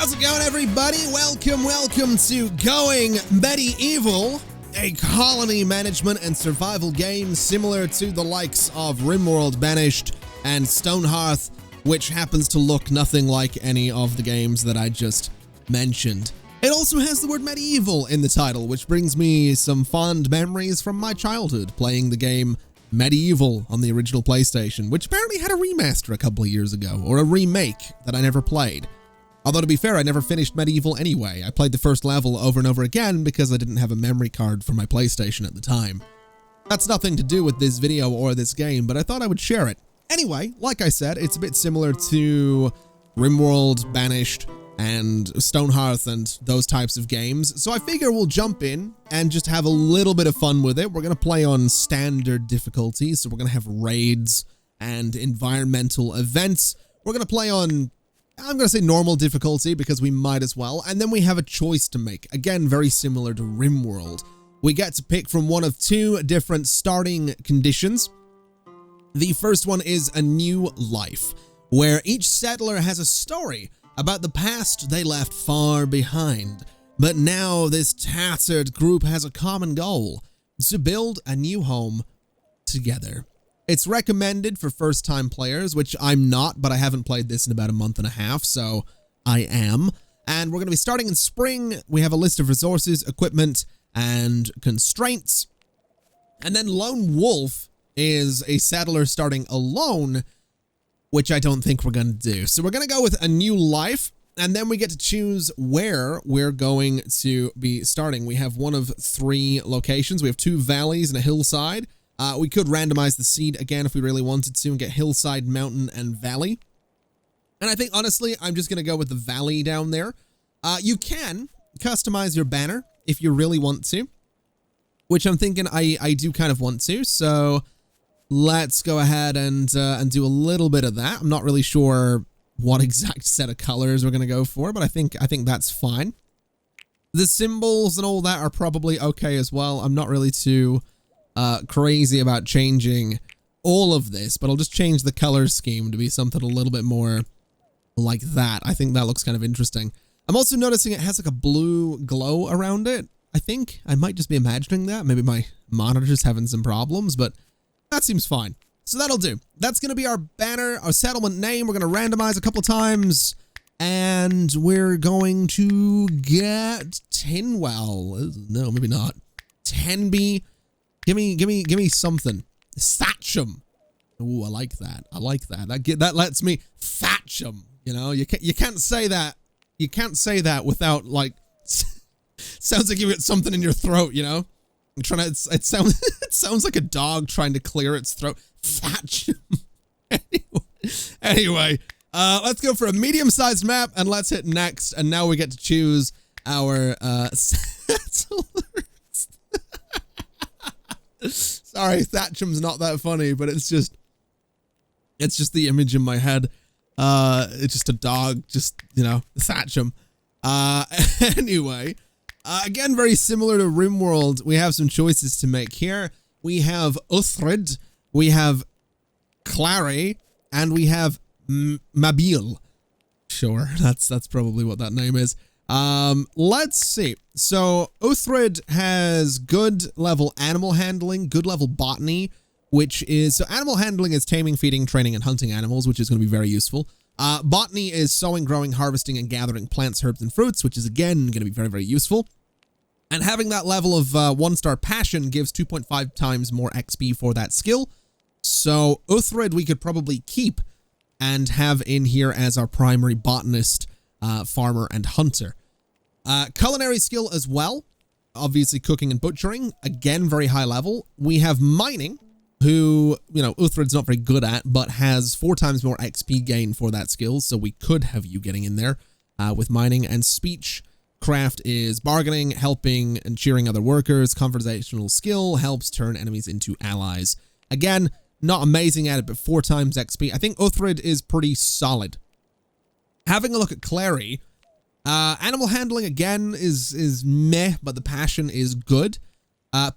How's it going, everybody? Welcome to Going Medieval, a colony management and survival game similar to the likes of RimWorld, Banished, and Stonehearth, which happens to look nothing like any of the games that I just mentioned. It also has the word medieval in the title, which brings me some fond memories from my childhood playing the game Medieval on the original PlayStation, which apparently had a remaster a couple of years ago, or a remake that I never played. Although, to be fair, I never finished Medieval anyway. I played the first level over and over again because I didn't have a memory card for my PlayStation at the time. That's nothing to do with this video or this game, but I thought I would share it. Anyway, like I said, it's a bit similar to RimWorld, Banished, and Stonehearth and those types of games, so I figure we'll jump in and just have a little bit of fun with it. We're going to play on standard difficulty, so we're going to have raids and environmental events. We're going to play on, I'm going to say normal difficulty because we might as well, and then we have a choice to make. Again, very similar to RimWorld. We get to pick from one of two different starting conditions. The first one is a new life, where each settler has a story about the past they left far behind. But now this tattered group has a common goal: to build a new home together. It's recommended for first-time players, which I'm not, but I haven't played this in about a month and a half, so I am. And we're going to be starting in spring. We have a list of resources, equipment, and constraints. And then Lone Wolf is a settler starting alone, which I don't think we're going to do. So we're going to go with a new life, and then we get to choose where we're going to be starting. We have one of three locations. We have two valleys and a hillside. We could randomize the seed again if we really wanted to and get hillside, mountain, and valley. And I think, honestly, I'm just going to go with the valley down there. You can customize your banner if you really want to, which I'm thinking I do kind of want to. So let's go ahead and do a little bit of that. I'm not really sure what exact set of colors we're going to go for, but I think that's fine. The symbols and all that are probably okay as well. I'm not really too crazy about changing all of this, but I'll just change the color scheme to be something a little bit more like that. I think that looks kind of interesting. I'm also noticing it has like a blue glow around it. I think I might just be imagining that. Maybe my monitor's having some problems, but that seems fine. So that'll do. That's going to be our banner, our settlement name. We're going to randomize a couple times, and we're going to get Tinwell. No, maybe not. Tenby. Give me something. Thatcham. Ooh, I like that. I like that. That lets me Thatcham. You know, you can't say that. You can't say that without, like, sounds like you get something in your throat, you know? I'm trying to, it sounds like a dog trying to clear its throat. Thatcham. Anyway, let's go for a medium-sized map, and let's hit next. And now we get to choose our settlers. Sorry, Thatcham's not that funny, but it's just the image in my head. It's just a dog, just, you know, Thatcham. Anyway, again, very similar to RimWorld, we have some choices to make here. We have Uthred, we have Clary, and we have Mabil. Sure, that's probably what that name is. Let's see. So Uthred has good level animal handling, good level botany, which is, so animal handling is taming, feeding, training, and hunting animals, which is going to be very useful. Botany is sowing, growing, harvesting, and gathering plants, herbs, and fruits, which is again going to be very, very useful. And having that level of 1-star passion gives 2.5 times more XP for that skill. So Uthred we could probably keep and have in here as our primary botanist, farmer, and hunter. Culinary skill as well, obviously cooking and butchering, again very high level. We have mining, who, you know, Uthred's not very good at, but has 4 times more XP gain for that skill, so we could have you getting in there with mining. And speech craft is bargaining, helping, and cheering other workers. Conversational skill helps turn enemies into allies. Again, not amazing at it, but 4 times XP. I think Uthred is pretty solid. Having a look at Clary, animal handling again is meh, but the passion is good.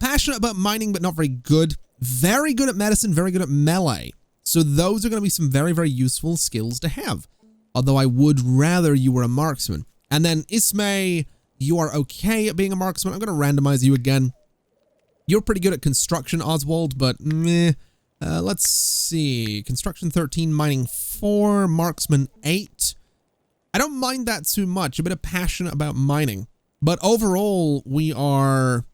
Passionate about mining, but not very good. Very good at medicine, very good at melee. So those are going to be some very, very useful skills to have. Although I would rather you were a marksman. And then Ismay, you are okay at being a marksman. I'm going to randomize you again. You're pretty good at construction, Oswald, but meh. Let's see. Construction 13, mining 4, marksman 8. I don't mind that too much. A bit of passion about mining. But overall, we are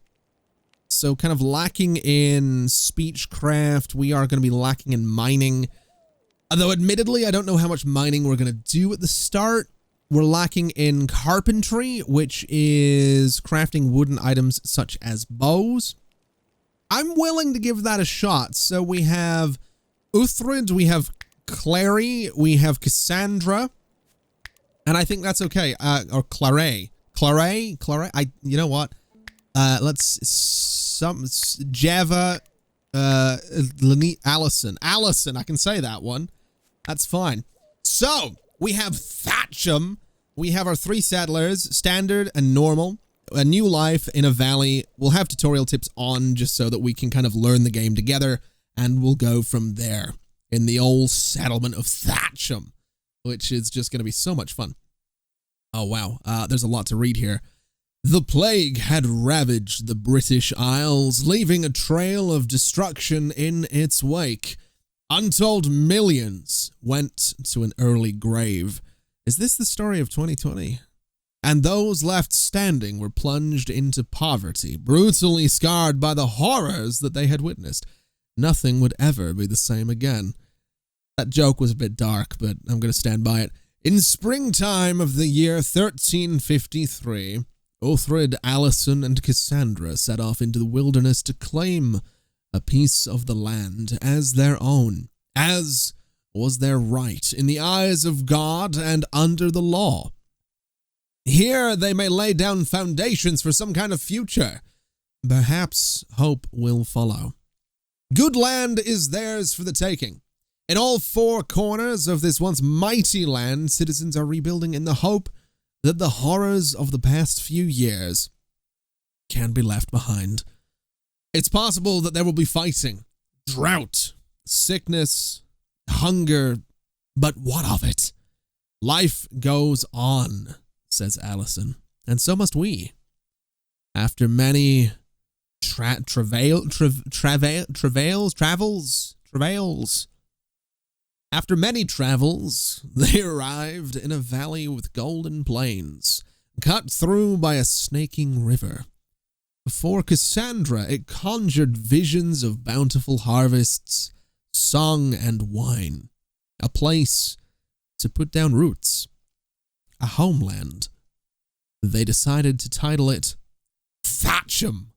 so kind of lacking in speechcraft. We are going to be lacking in mining. Although admittedly, I don't know how much mining we're going to do at the start. We're lacking in carpentry, which is crafting wooden items such as bows. I'm willing to give that a shot. So we have Uthrid, we have Clary, we have Cassandra, and I think that's okay. Or Clare. You know what? Java, Allison, I can say that one. That's fine. So, we have Thatcham. We have our 3 settlers, standard and normal. A new life in a valley. We'll have tutorial tips on just so that we can kind of learn the game together, and we'll go from there in the old settlement of Thatcham, which is just going to be so much fun. Oh, wow. There's a lot to read here. The plague had ravaged the British Isles, leaving a trail of destruction in its wake. Untold millions went to an early grave. Is this the story of 2020? And those left standing were plunged into poverty, brutally scarred by the horrors that they had witnessed. Nothing would ever be the same again. That joke was a bit dark, but I'm going to stand by it. In springtime of the year 1353, Uthrid, Allison, and Cassandra set off into the wilderness to claim a piece of the land as their own, as was their right in the eyes of God and under the law. Here they may lay down foundations for some kind of future. Perhaps hope will follow. Good land is theirs for the taking. In all 4 corners of this once mighty land, citizens are rebuilding in the hope that the horrors of the past few years can be left behind. It's possible that there will be fighting, drought, sickness, hunger, but what of it? Life goes on, says Allison, and so must we. After many After many travels, they arrived in a valley with golden plains, cut through by a snaking river. For Cassandra, it conjured visions of bountiful harvests, song and wine, a place to put down roots, a homeland. They decided to title it Thatcham.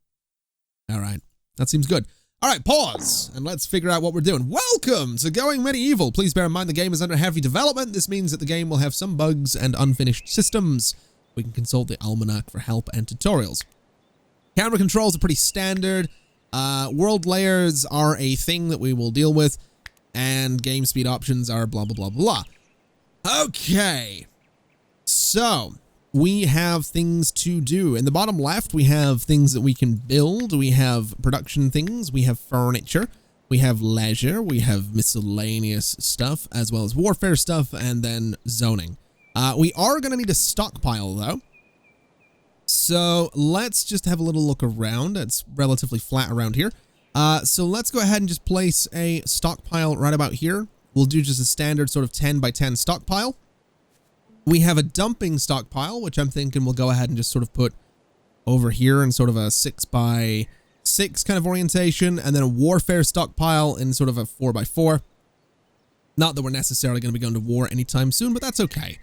All right, that seems good. All right, pause, and let's figure out what we're doing. Welcome to Going Medieval. Please bear in mind the game is under heavy development. This means that the game will have some bugs and unfinished systems. We can consult the almanac for help and tutorials. Camera controls are pretty standard. World layers are a thing that we will deal with, and game speed options are blah, blah, blah, blah. Okay, so we have things to do. In the bottom left, we have things that we can build. We have production things. We have furniture. We have leisure. We have miscellaneous stuff, as well as warfare stuff, and then zoning. We are going to need a stockpile, though. So let's just have a little look around. It's relatively flat around here. So let's go ahead and just place a stockpile right about here. We'll do just a standard sort of 10 by 10 stockpile. We have a dumping stockpile, which I'm thinking we'll go ahead and just sort of put over here in sort of a 6 by 6 kind of orientation, and then a warfare stockpile in sort of a 4 by 4. Not that we're necessarily going to be going to war anytime soon, but that's okay.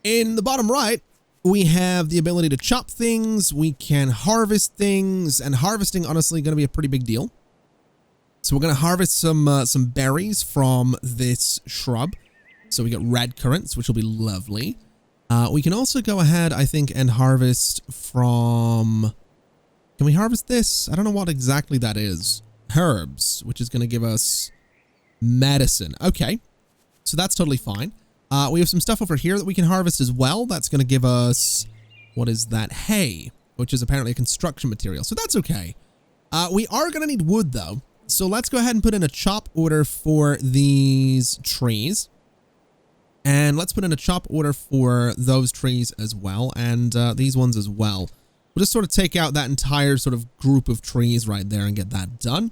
In the bottom right, we have the ability to chop things, we can harvest things, and harvesting honestly going to be a pretty big deal. So we're going to harvest some berries from this shrub. So we got red currants, which will be lovely. We can also go ahead, I think, and harvest from... Can we harvest this? I don't know what exactly that is. Herbs, which is going to give us medicine. Okay, so that's totally fine. We have some stuff over here that we can harvest as well. That's going to give us, what is that? Hay, which is apparently a construction material. So that's okay. We are going to need wood, though. So let's go ahead and put in a chop order for these trees. And let's put in a chop order for those trees as well, and these ones as well. We'll just sort of take out that entire sort of group of trees right there and get that done.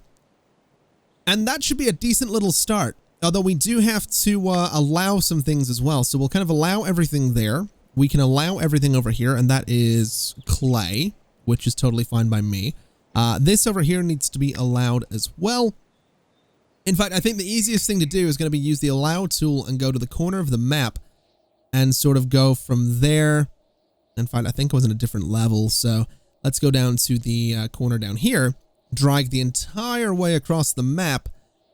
And that should be a decent little start. Although we do have to allow some things as well. So we'll kind of allow everything there. We can allow everything over here, and that is clay, which is totally fine by me. This over here needs to be allowed as well. In fact, I think the easiest thing to do is going to be use the allow tool and go to the corner of the map and sort of go from there. In fact, I think I was in a different level, so let's go down to the corner down here, drag the entire way across the map,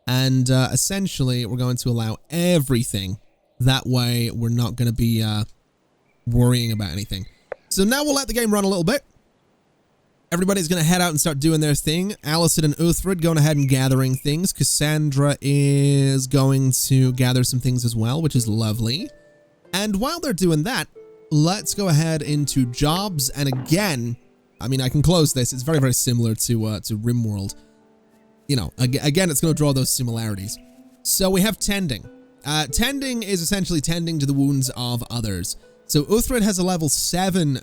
and essentially we're going to allow everything. That way we're not going to be worrying about anything. So now we'll let the game run a little bit. Everybody's going to head out and start doing their thing. Allison and Uthred going ahead and gathering things. Cassandra is going to gather some things as well, which is lovely. And while they're doing that, let's go ahead into jobs. And again, I mean, I can close this. It's very, very similar to RimWorld. You know, again, it's going to draw those similarities. So we have tending. Tending is essentially tending to the wounds of others. So Uthred has a level 7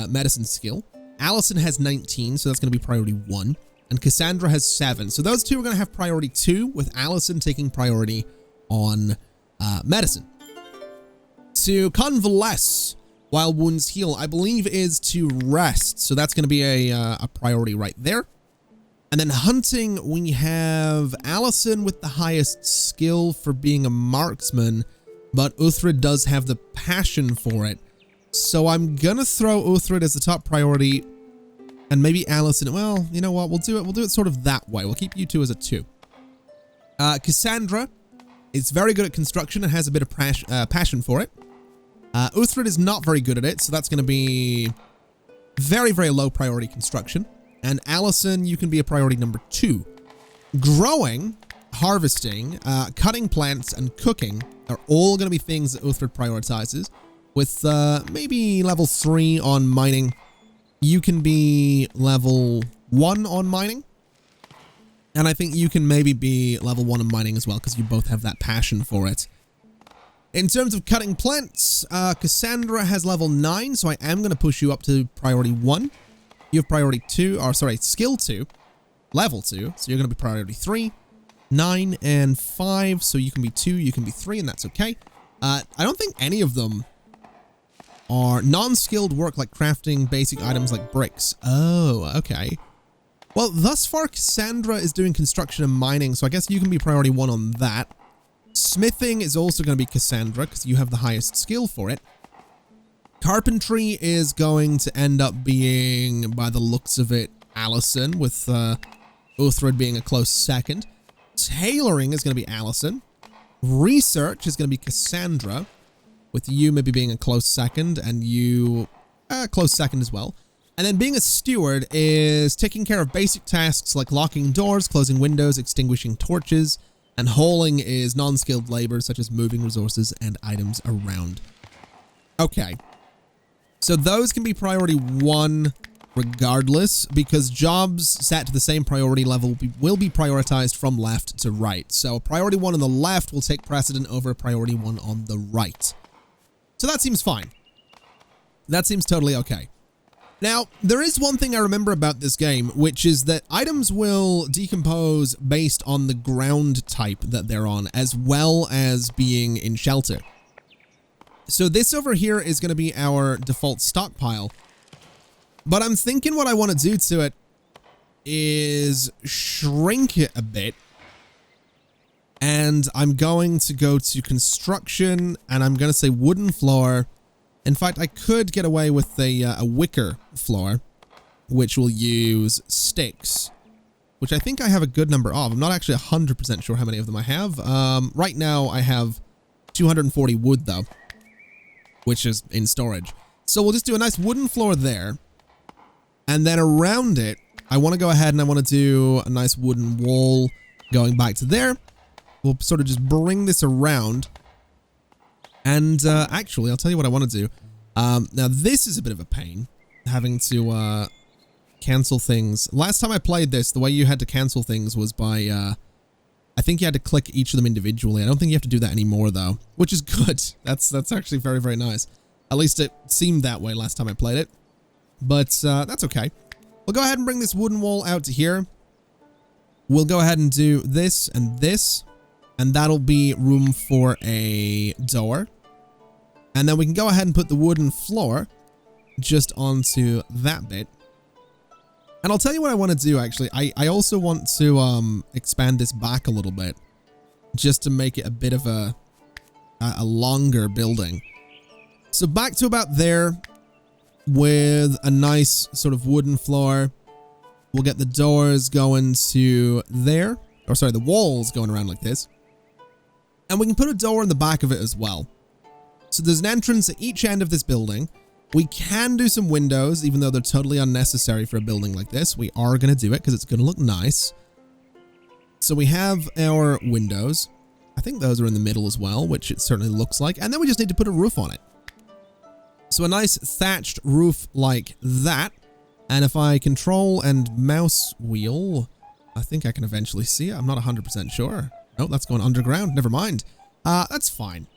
medicine skill. Allison has 19, so that's going to be priority 1. And Cassandra has 7. So those two are going to have priority 2, with Allison taking priority on medicine. To convalesce while wounds heal, I believe is to rest. So that's going to be a priority right there. And then hunting, we have Allison with the highest skill for being a marksman, but Uthred does have the passion for it. So I'm going to throw Uthred as the top priority, and maybe Allison. Well, you know what? We'll do it sort of that way. We'll keep you two as a 2. Cassandra is very good at construction and has a bit of passion for it. Uthred is not very good at it, so that's going to be very, very low priority construction. And Allison, you can be a priority number 2. Growing, harvesting, cutting plants, and cooking are all going to be things that Uthred prioritizes. With maybe level 3 on mining. You can be level 1 on mining. And I think you can maybe be level 1 on mining as well, because you both have that passion for it. In terms of cutting plants, Cassandra has level 9, so I am going to push you up to priority 1. You have priority 2, or sorry, skill 2, level 2, so you're going to be priority 3, 9, and 5, so you can be 2, you can be 3, and that's okay. I don't think any of them are non-skilled work like crafting basic items like bricks. Oh, okay. Well, thus far, Cassandra is doing construction and mining, so I guess you can be priority 1 on that. Smithing is also going to be Cassandra, because you have the highest skill for it. Carpentry is going to end up being, by the looks of it, Allison, with Uthred being a close second. Tailoring is going to be Allison. Research is going to be Cassandra, with you maybe being a close second, and you a close second as well. And then being a steward is taking care of basic tasks like locking doors, closing windows, extinguishing torches, and hauling is non-skilled labor such as moving resources and items around. Okay. So those can be priority 1 regardless, because jobs set to the same priority level will be prioritized from left to right. So priority 1 on the left will take precedent over priority 1 on the right. So that seems fine. That seems totally okay. Now, there is one thing I remember about this game, which is that items will decompose based on the ground type that they're on, as well as being in shelter. So this over here is going to be our default stockpile. But I'm thinking what I want to do to it is shrink it a bit. And I'm going to go to construction, and I'm going to say wooden floor. In fact, I could get away with a wicker floor, which will use sticks, which I think I have a good number of. I'm not actually 100% sure how many of them I have. Right now, I have 240 wood, though, which is in storage. So we'll just do a nice wooden floor there. And then around it, I want to go ahead and I want to do a nice wooden wall going back to there. We'll sort of just bring this around. And actually, I'll tell you what I want to do. Now, this is a bit of a pain, having to cancel things. Last time I played this, the way you had to cancel things was by I think you had to click each of them individually. I don't think you have to do that anymore though, which is good. That's actually very, very nice. At least it seemed that way last time I played it, but that's okay. We'll go ahead and bring this wooden wall out to here. We'll go ahead and do this, and that'll be room for a door. And then we can go ahead and put the wooden floor just onto that bit. And I'll tell you what I want to do, actually. I also want to expand this back a little bit, just to make it a bit of a longer building. So back to about there with a nice sort of wooden floor. We'll get the doors going to there. Or sorry, the walls going around like this. And we can put a door in the back of it as well. So there's an entrance at each end of this building. We can do some windows, even though they're totally unnecessary for a building like this. We are going to do it because it's going to look nice. So we have our windows. I think those are in the middle as well, which it certainly looks like. And then we just need to put a roof on it. So a nice thatched roof like that. And if I control and mouse wheel, I think I can eventually see it. I'm not 100% sure. Oh, that's going underground. Never mind. That's fine.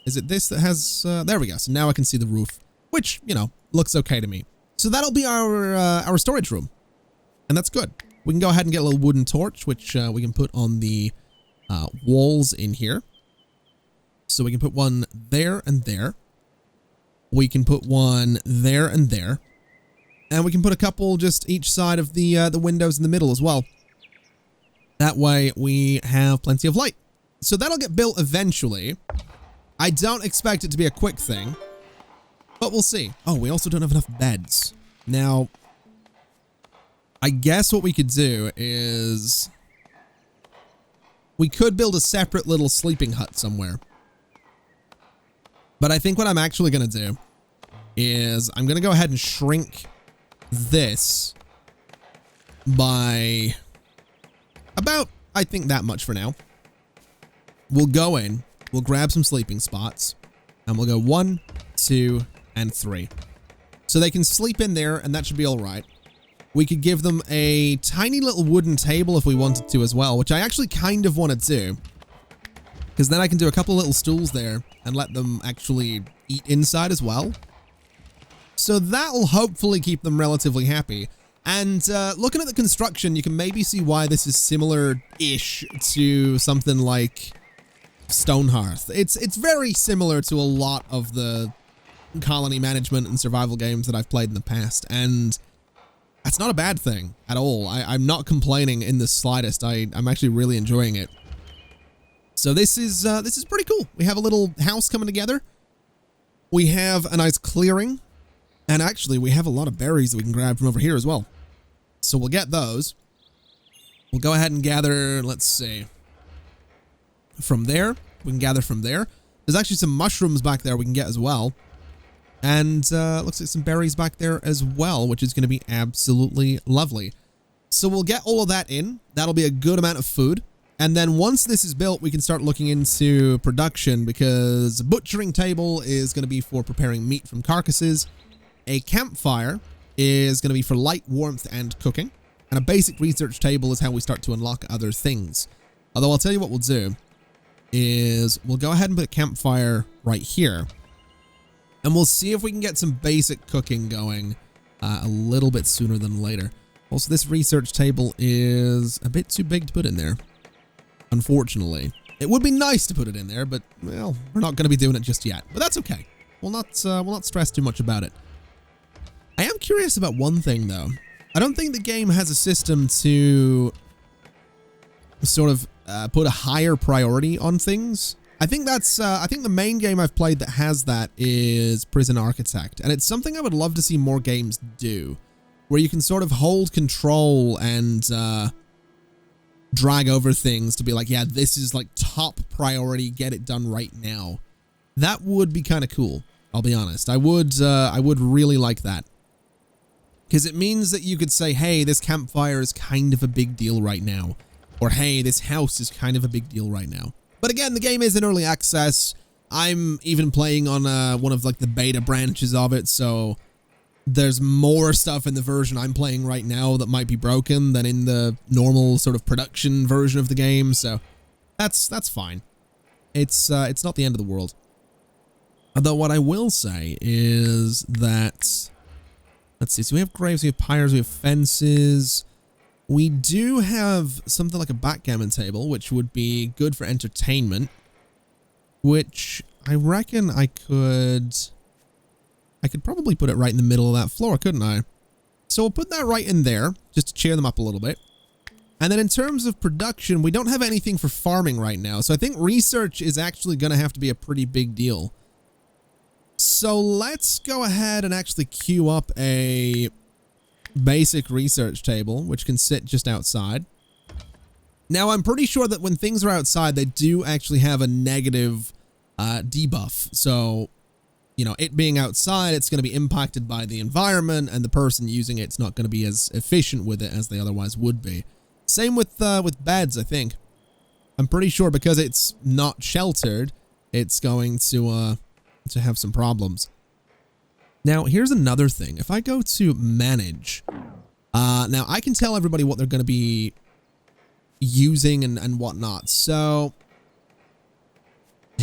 Is it this that has... there we go. So now I can see the roof, which, you know, looks okay to me. So that'll be our storage room. And that's good. We can go ahead and get a little wooden torch, which we can put on the walls in here. So we can put one there and there. We can put one there and there. And we can put a couple just each side of the windows in the middle as well. That way we have plenty of light. So that'll get built eventually. I don't expect it to be a quick thing, but we'll see. Oh, we also don't have enough beds. Now, I guess what we could do is we could build a separate little sleeping hut somewhere. But I think what I'm actually going to do is I'm going to go ahead and shrink this by about, I think, that much for now. We'll go in, we'll grab some sleeping spots, and we'll go 1, 2, and 3. So they can sleep in there, and that should be all right. We could give them a tiny little wooden table if we wanted to as well, which I actually kind of want to do. Because then I can do a couple of little stools there and let them actually eat inside as well. So that'll hopefully keep them relatively happy. And looking at the construction, you can maybe see why this is similar-ish to something like Stonehearth. It's very similar to a lot of the colony management and survival games that I've played in the past, and that's not a bad thing at all. I'm not complaining in the slightest. I'm actually really enjoying it. So this is pretty cool. We have a little house coming together. We have a nice clearing. And actually, we have a lot of berries that we can grab from over here as well. So we'll get those. We'll go ahead and gather, let's see, from there. We can gather from there. There's actually some mushrooms back there we can get as well. And looks like some berries back there as well, which is going to be absolutely lovely. So we'll get all of that in. That'll be a good amount of food. And then once this is built, we can start looking into production, because a butchering table is going to be for preparing meat from carcasses. A campfire is going to be for light, warmth, and cooking. And a basic research table is how we start to unlock other things. Although I'll tell you what we'll do is we'll go ahead and put a campfire right here. And we'll see if we can get some basic cooking going a little bit sooner than later. Also, this research table is a bit too big to put in there, unfortunately. It would be nice to put it in there, but, well, we're not going to be doing it just yet. But that's okay. We'll not stress too much about it. I am curious about one thing, though. I don't think the game has a system to sort of put a higher priority on things. I think that's, I think the main game I've played that has that is Prison Architect. And it's something I would love to see more games do, where you can sort of hold control and drag over things to be like, yeah, this is like top priority, get it done right now. That would be kind of cool, I'll be honest. I would really like that. Because it means that you could say, hey, this campfire is kind of a big deal right now. Or, hey, this house is kind of a big deal right now. But again, the game is in early access. I'm even playing on one of like the beta branches of it, so there's more stuff in the version I'm playing right now that might be broken than in the normal sort of production version of the game. So That's fine. It's not the end of the world. Although what I will say is that, let's see, so we have graves, we have pyres, we have fences. We do have something like a backgammon table, which would be good for entertainment, which I reckon I could probably put it right in the middle of that floor, couldn't I? So we'll put that right in there, just to cheer them up a little bit. And then in terms of production, we don't have anything for farming right now. So I think research is actually going to have to be a pretty big deal. So let's go ahead and actually queue up a basic research table, which can sit just outside. Now, I'm pretty sure that when things are outside, they do actually have a negative debuff. So, you know, it being outside, it's going to be impacted by the environment, and the person using it's not going to be as efficient with it as they otherwise would be. Same with beds, I think. I'm pretty sure because it's not sheltered, it's going to have some problems. Now, here's another thing. If I go to manage, now I can tell everybody what they're going to be using and whatnot. So,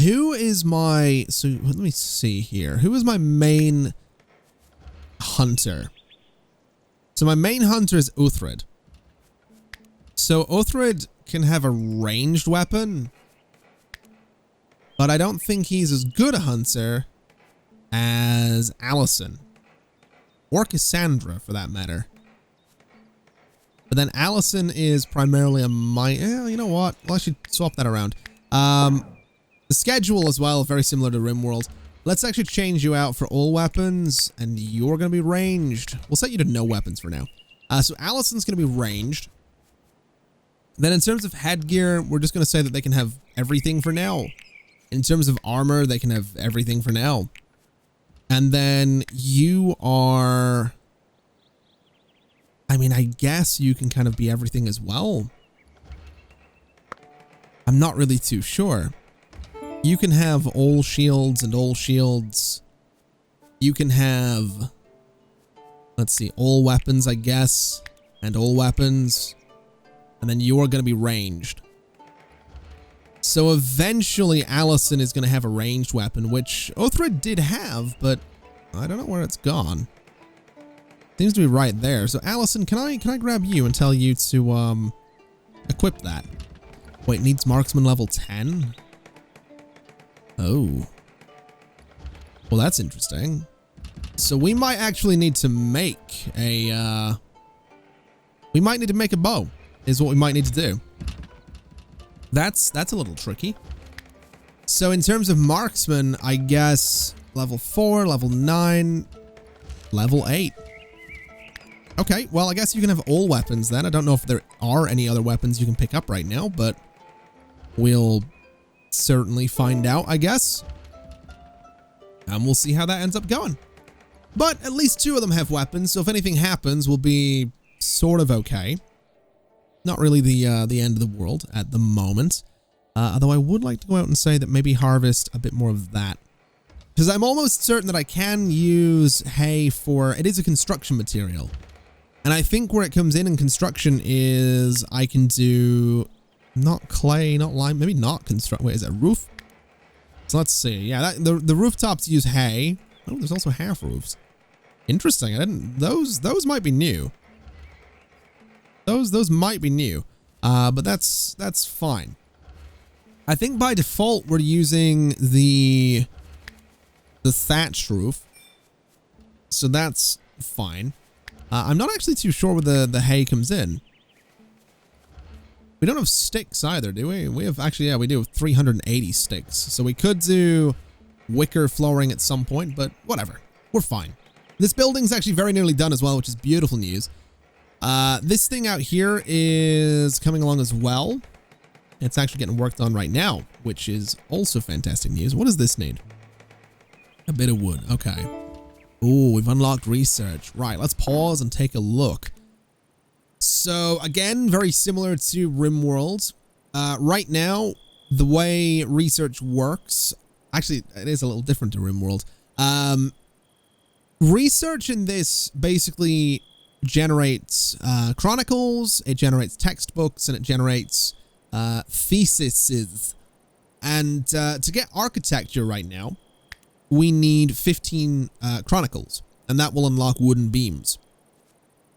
who is my, so let me see here. Who is my main hunter? So my main hunter is Uthred. So Uthred can have a ranged weapon, but I don't think he's as good a hunter as Allison. Or Cassandra, for that matter. But then Allison is primarily a you know what? Well, I should swap that around. The schedule as well, very similar to RimWorld. Let's actually change you out for all weapons, and you're going to be ranged. We'll set you to no weapons for now. So Allison's going to be ranged. Then in terms of headgear, we're just going to say that they can have everything for now. In terms of armor, they can have everything for now. And then you are... I mean, I guess you can kind of be everything as well. I'm not really too sure. You can have all shields and all shields. You can have... Let's see, all weapons, I guess. And all weapons. And then you're going to be ranged. So eventually Allison is going to have a ranged weapon, which Uthred did have, but I don't know where it's gone. Seems to be right there. So Allison, can I grab you and tell you to equip that? Wait, needs marksman level 10? Oh. Well, that's interesting. So we might actually need to make a we might need to make a bow. Is what we might need to do. That's a little tricky. So in terms of marksman, I guess level 4, level 9, level 8. Okay, well, I guess you can have all weapons then. I don't know if there are any other weapons you can pick up right now, but we'll certainly find out, I guess. And we'll see how that ends up going. But at least 2 of them have weapons, so if anything happens, we'll be sort of okay. Not really the end of the world at the moment. Although I would like to go out and say that maybe harvest a bit more of that. Because I'm almost certain that I can use hay for... It is a construction material. And I think where it comes in construction is I can do... Not clay, not lime, maybe not construct... Wait, is that roof? So let's see. Yeah, the rooftops use hay. Oh, there's also half roofs. Interesting. I didn't... Those might be new. Those might be new, but that's fine. I think by default we're using the thatched roof, so that's fine. I'm not actually too sure where the hay comes in. We don't have sticks either, do we? We have actually, yeah, we do have 380 sticks, so we could do wicker flooring at some point, but whatever, we're fine. This building's actually very nearly done as well, which is beautiful news. This thing out here is coming along as well. It's actually getting worked on right now, which is also fantastic news. What does this need? A bit of wood. Okay. Ooh, we've unlocked research. Right, let's pause and take a look. So, again, very similar to RimWorld. Right now, the way research works... Actually, it is a little different to RimWorld. Research in this basically... generates chronicles, it generates textbooks, and it generates theses. And to get architecture right now, we need 15 chronicles, and that will unlock wooden beams.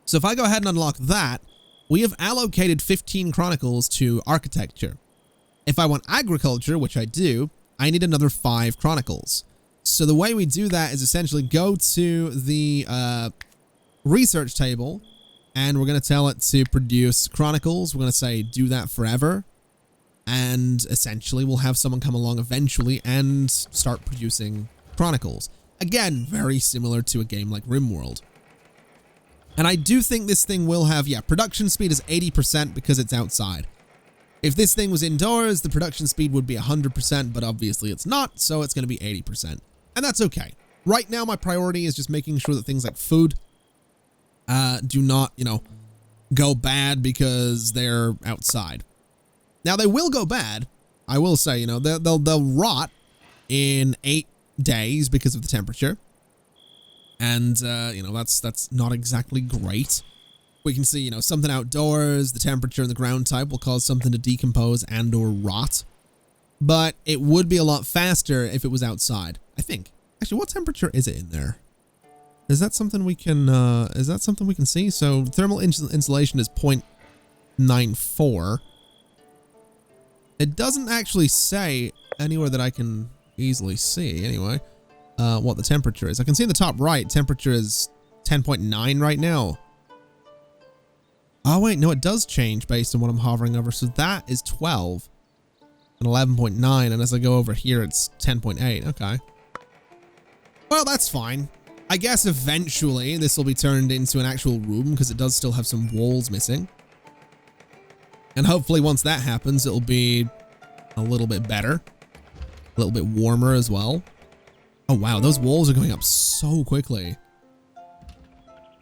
So if I go ahead and unlock that, we have allocated 15 chronicles to architecture. If I want agriculture, which I do, I need another 5 chronicles. So the way we do that is essentially go to the research table, and we're going to tell it to produce chronicles. We're going to say do that forever. And essentially we'll have someone come along eventually and start producing chronicles. Again, very similar to a game like RimWorld. And I do think this thing will have, yeah, production speed is 80% because it's outside. If this thing was indoors, the production speed would be 100%, but obviously it's not, so it's going to be 80%. And that's okay. Right now, my priority is just making sure that things like food do not, go bad because they're outside. Now, they will go bad. I will say, they'll rot in 8 days because of the temperature. And, that's not exactly great. We can see, something outdoors, the temperature and the ground type will cause something to decompose and or rot. But it would be a lot faster if it was outside, I think. Actually, what temperature is it in there? Is that something we can, see? So, thermal insulation is 0.94. It doesn't actually say anywhere that I can easily see, anyway, what the temperature is. I can see in the top right, temperature is 10.9 right now. Oh, wait, no, it does change based on what I'm hovering over. So that is 12 and 11.9. And as I go over here, it's 10.8. Okay. Well, that's fine. I guess eventually this will be turned into an actual room because it does still have some walls missing. And hopefully once that happens, it'll be a little bit better. A little bit warmer as well. Oh, wow. Those walls are going up so quickly.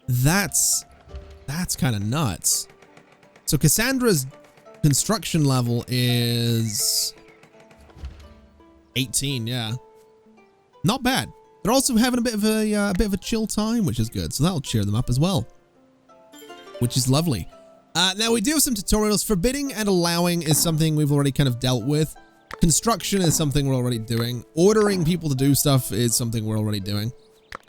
That's kind of nuts. So Cassandra's construction level is 18. Yeah. Not bad. They're also having a bit of a chill time, which is good. So that'll cheer them up as well, which is lovely. Now, we do have some tutorials. Forbidding and allowing is something we've already kind of dealt with. Construction is something we're already doing. Ordering people to do stuff is something we're already doing.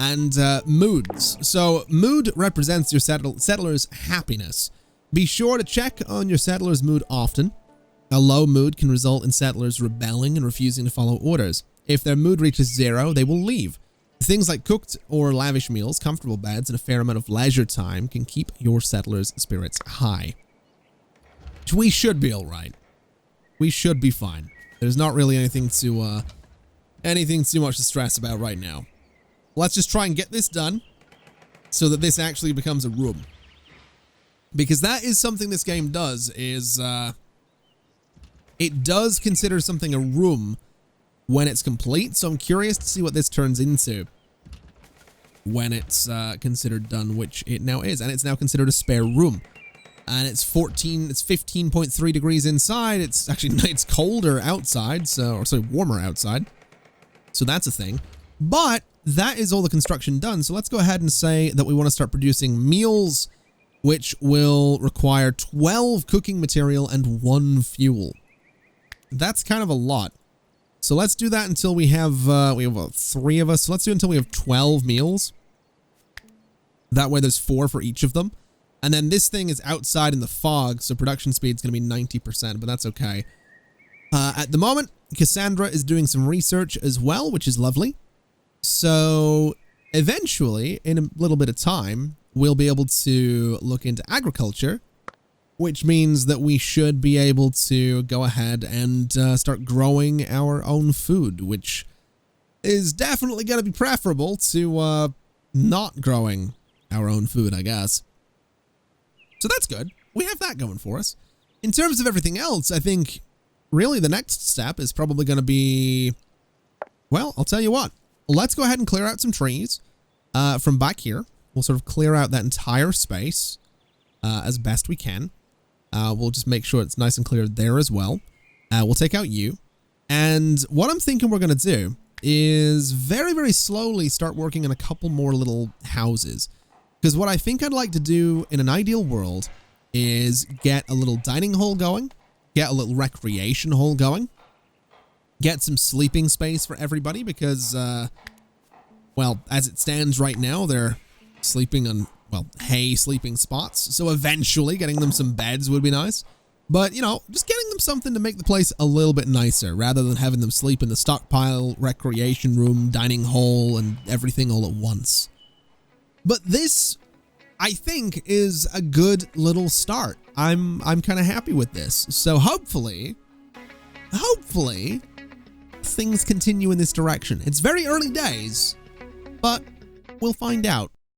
And moods. So, mood represents your settler's happiness. Be sure to check on your settler's mood often. A low mood can result in settlers rebelling and refusing to follow orders. If their mood reaches 0, they will leave. Things like cooked or lavish meals, comfortable beds, and a fair amount of leisure time can keep your settlers' spirits high. We should be all right. We should be fine. There's not really anything too much to stress about right now. Let's just try and get this done so that this actually becomes a room. Because that is something this game does, is it does consider something a room when it's complete. So I'm curious to see what this turns into when it's considered done, which it now is. And it's now considered a spare room. And it's 15.3 degrees inside. It's actually, it's colder outside, warmer outside. So that's a thing. But that is all the construction done. So let's go ahead and say that we want to start producing meals, which will require 12 cooking material and 1 fuel. That's kind of a lot. So let's do that until we have 3 of us. So let's do it until we have 12 meals. That way there's 4 for each of them. And then this thing is outside in the fog, so production speed is going to be 90%, but that's okay. At the moment, Cassandra is doing some research as well, which is lovely. So eventually, in a little bit of time, we'll be able to look into agriculture, which means that we should be able to go ahead and start growing our own food, which is definitely going to be preferable to not growing our own food, I guess. So that's good. We have that going for us. In terms of everything else, I think really the next step is probably going to be, well, I'll tell you what. Let's go ahead and clear out some trees from back here. We'll sort of clear out that entire space as best we can. We'll just make sure it's nice and clear there as well. We'll take out you. And what I'm thinking we're going to do is very, very slowly start working on a couple more little houses. Because what I think I'd like to do in an ideal world is get a little dining hall going. get a little recreation hall going, get some sleeping space for everybody because, well, as it stands right now, they're sleeping on, well, hay sleeping spots. So eventually getting them some beds would be nice. But, you know, just getting them something to make the place a little bit nicer rather than having them sleep in the stockpile, recreation room, dining hall, and everything all at once. But this, I think, is a good little start. I'm kind of happy with this. So hopefully, things continue in this direction. It's very early days, but we'll find out.